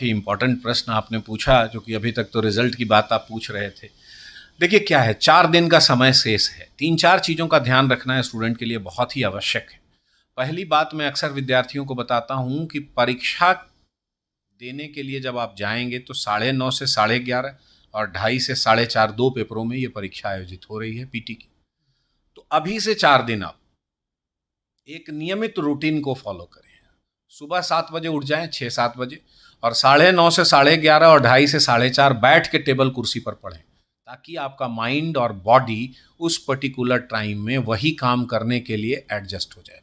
ही important प्रश्न आपने पूछा, जो कि अभी तक तो रिजल्ट की बात आप पूछ रहे थे। देखिए क्या है, 4 दिन का समय शेष है। 3-4 चीज़ों का ध्यान रखना है स्टूडेंट के लिए बहुत ही आवश्यक है। पहली बात, मैं अक्सर विद्यार्थियों को बताता हूँ कि परीक्षा देने के लिए जब आप जाएंगे तो 9:30 से 11:30 और 2:30 से 4:30 2 पेपरों में ये परीक्षा आयोजित हो रही है पीटी की। तो अभी से 4 दिन आप एक नियमित रूटीन को फॉलो करें। सुबह 7 बजे उठ जाएं, 6-7 बजे, और 9:30 से 11:30 और 2:30 से 4:30 बैठ के टेबल कुर्सी पर पढ़ें, ताकि आपका माइंड और बॉडी उस पर्टिकुलर टाइम में वही काम करने के लिए एडजस्ट हो जाए।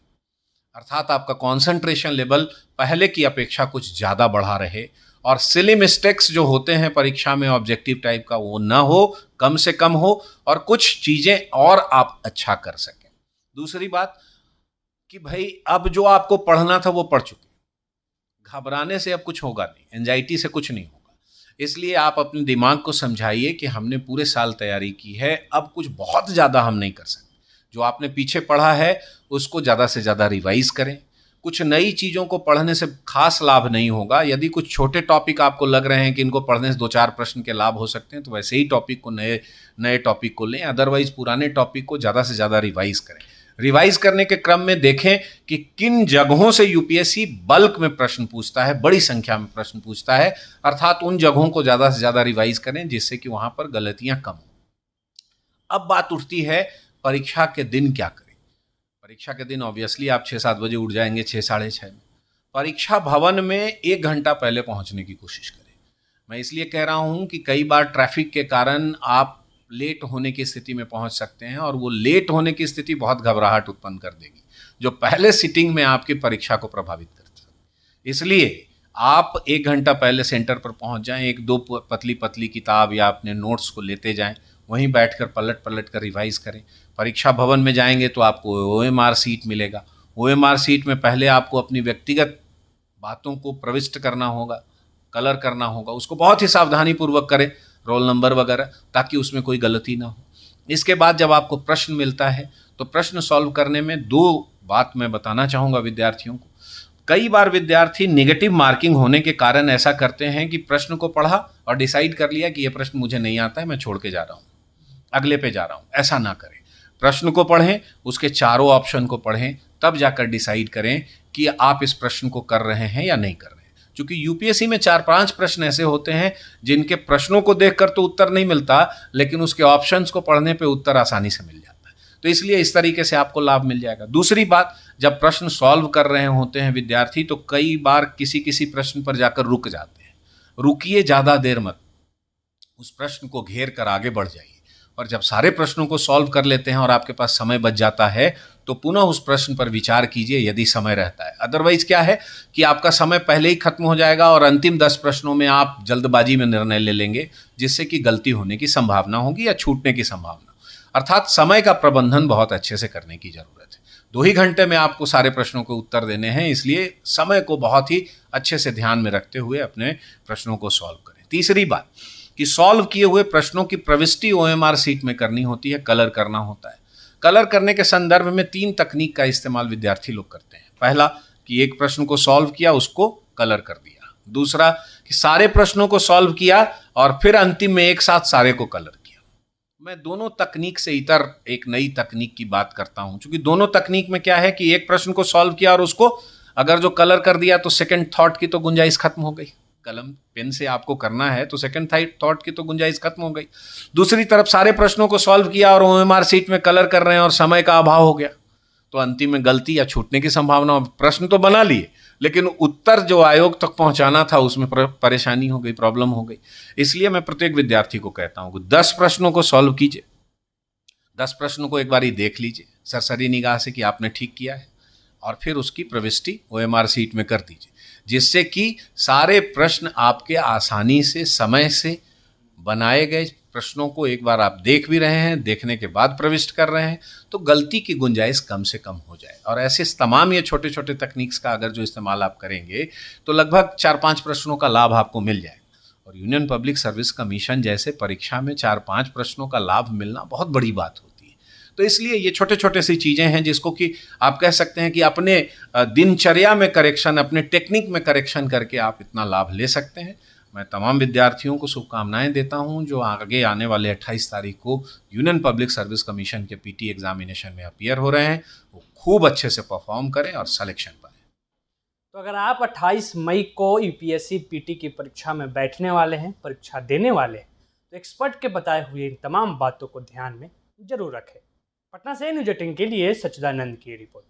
अर्थात आपका कंसंट्रेशन लेवल पहले की अपेक्षा कुछ ज़्यादा बढ़ा रहे, और सिली मिस्टेक्स जो होते हैं परीक्षा में ऑब्जेक्टिव टाइप का वो ना हो, कम से कम हो, और कुछ चीज़ें और आप अच्छा कर सकें। दूसरी बात कि भाई अब जो आपको पढ़ना था वो पढ़ चुके, घबराने से अब कुछ होगा नहीं, एंजाइटी से कुछ नहीं होगा। इसलिए आप अपने दिमाग को समझाइए कि हमने पूरे साल तैयारी की है, अब कुछ बहुत ज़्यादा हम नहीं कर सकते। जो आपने पीछे पढ़ा है उसको ज़्यादा से ज़्यादा रिवाइज करें। कुछ नई चीज़ों को पढ़ने से खास लाभ नहीं होगा। यदि कुछ छोटे टॉपिक आपको लग रहे हैं कि इनको पढ़ने से 2-4 प्रश्न के लाभ हो सकते हैं, तो वैसे ही टॉपिक को नए टॉपिक को लें, अदरवाइज पुराने टॉपिक को ज़्यादा से ज़्यादा रिवाइज करें। रिवाइज करने के क्रम में देखें कि किन जगहों से यूपीएससी बल्क में प्रश्न पूछता है, बड़ी संख्या में प्रश्न पूछता है, अर्थात उन जगहों को ज़्यादा से ज़्यादा रिवाइज करें जिससे कि वहाँ पर गलतियाँ कम हो। अब बात उठती है परीक्षा के दिन क्या करें। परीक्षा के दिन ऑब्वियसली आप 6-7 बजे उठ जाएंगे, 6 साढ़े 6 में। परीक्षा भवन में 1 घंटा पहले पहुंचने की कोशिश करें। मैं इसलिए कह रहा हूं कि कई बार ट्रैफिक के कारण आप लेट होने की स्थिति में पहुंच सकते हैं, और वो लेट होने की स्थिति बहुत घबराहट उत्पन्न कर देगी, जो पहले सिटिंग में आपकी परीक्षा को प्रभावित कर सकती है। इसलिए आप 1 घंटा पहले सेंटर पर पहुंच जाएं, 1-2 पतली पतली किताब या अपने नोट्स को लेते जाएं, वहीं बैठकर पलट पलट कर रिवाइज करें। परीक्षा भवन में जाएंगे तो आपको ओएमआर सीट मिलेगा। ओएमआर सीट में पहले आपको अपनी व्यक्तिगत बातों को प्रविष्ट करना होगा, कलर करना होगा, उसको बहुत ही सावधानी पूर्वक करें, रोल नंबर वगैरह, ताकि उसमें कोई गलती ना हो। इसके बाद जब आपको प्रश्न मिलता है तो प्रश्न सॉल्व करने में 2 बात मैं बताना चाहूँगा विद्यार्थियों को। कई बार विद्यार्थी नेगेटिव मार्किंग होने के कारण ऐसा करते हैं कि प्रश्न को पढ़ा और डिसाइड कर लिया कि ये प्रश्न मुझे नहीं आता है, मैं छोड़ के जा रहा हूँ, अगले पे जा रहा हूँ। ऐसा ना करें। प्रश्न को पढ़ें, उसके चारों ऑप्शन को पढ़ें, तब जाकर डिसाइड करें कि आप इस प्रश्न को कर रहे हैं या नहीं कर रहे हैं। क्योंकि यूपीएससी में 4-5 प्रश्न ऐसे होते हैं जिनके प्रश्नों को देखकर तो उत्तर नहीं मिलता, लेकिन उसके ऑप्शंस को पढ़ने पे उत्तर आसानी से मिल जाता है। तो इसलिए इस तरीके से आपको लाभ मिल जाएगा। दूसरी बात, जब प्रश्न सॉल्व कर रहे होते हैं विद्यार्थी, तो कई बार किसी किसी प्रश्न पर जाकर रुक जाते हैं। रुकिए, ज़्यादा देर मत, उस प्रश्न को घेर कर आगे बढ़ जाइए। और जब सारे प्रश्नों को सॉल्व कर लेते हैं और आपके पास समय बच जाता है, तो पुनः उस प्रश्न पर विचार कीजिए यदि समय रहता है। अदरवाइज क्या है कि आपका समय पहले ही खत्म हो जाएगा और अंतिम 10 प्रश्नों में आप जल्दबाजी में निर्णय ले लेंगे, जिससे कि गलती होने की संभावना होगी या छूटने की संभावना। अर्थात समय का प्रबंधन बहुत अच्छे से करने की जरूरत है। 2 ही घंटे में आपको सारे प्रश्नों को उत्तर देने हैं, इसलिए समय को बहुत ही अच्छे से ध्यान में रखते हुए अपने प्रश्नों को सॉल्व करें। तीसरी बात कि सॉल्व किए हुए प्रश्नों की प्रविष्टि ओएमआर सीट में करनी होती है, कलर करना होता है। कलर करने के संदर्भ में 3 तकनीक का इस्तेमाल विद्यार्थी लोग करते हैं। पहला कि एक प्रश्न को सॉल्व किया, उसको कलर कर दिया। दूसरा कि सारे प्रश्नों को सॉल्व किया और फिर अंतिम में एक साथ सारे को कलर किया। मैं दोनों तकनीक से इतर एक नई तकनीक की बात करता हूं, क्योंकि दोनों तकनीक में क्या है कि एक प्रश्न को सॉल्व किया और उसको अगर जो कलर कर दिया तो सेकंड थॉट की तो गुंजाइश खत्म हो गई। कलम पेन से आपको करना है तो सेकंड थॉट की तो गुंजाइश खत्म हो गई। दूसरी तरफ सारे प्रश्नों को सॉल्व किया और ओएमआर सीट में कलर कर रहे हैं और समय का अभाव हो गया, तो अंतिम में गलती या छूटने की संभावना। प्रश्न तो बना लिए, लेकिन उत्तर जो आयोग तक पहुंचाना था उसमें परेशानी हो गई, प्रॉब्लम हो गई। इसलिए मैं प्रत्येक विद्यार्थी को कहता हूं कि 10 प्रश्नों को सॉल्व कीजिए, 10 प्रश्नों को एक बार ही देख लीजिए सरसरी निगाह से कि आपने ठीक किया है, और फिर उसकी प्रविष्टि ओएमआर सीट में कर दीजिए, जिससे कि सारे प्रश्न आपके आसानी से समय से बनाए गए प्रश्नों को एक बार आप देख भी रहे हैं, देखने के बाद प्रविष्ट कर रहे हैं, तो गलती की गुंजाइश कम से कम हो जाए। और ऐसे तमाम ये छोटे छोटे तकनीक्स का अगर जो इस्तेमाल आप करेंगे तो लगभग 4-5 प्रश्नों का लाभ आपको मिल जाएगा। और यूनियन पब्लिक सर्विस कमीशन जैसे परीक्षा में 4-5 प्रश्नों का लाभ मिलना बहुत बड़ी बात होती है। तो इसलिए ये छोटे छोटे सी चीज़ें हैं जिसको कि आप कह सकते हैं कि अपने दिनचर्या में करेक्शन, अपने टेक्निक में करेक्शन करके आप इतना लाभ ले सकते हैं। मैं तमाम विद्यार्थियों को शुभकामनाएं देता हूं जो आगे आने वाले 28 तारीख को यूनियन पब्लिक सर्विस कमीशन के पीटी एग्जामिनेशन में अपीयर हो रहे हैं, वो खूब अच्छे से परफॉर्म करें और सिलेक्शन पाएं। तो अगर आप 28 मई को यूपीएससी पीटी की परीक्षा में बैठने वाले हैं, परीक्षा देने वाले हैं, तो एक्सपर्ट के बताए हुए इन तमाम बातों को ध्यान में जरूर रखें। पटना से न्यूज 18 के लिए सच्चिदानंद की रिपोर्ट।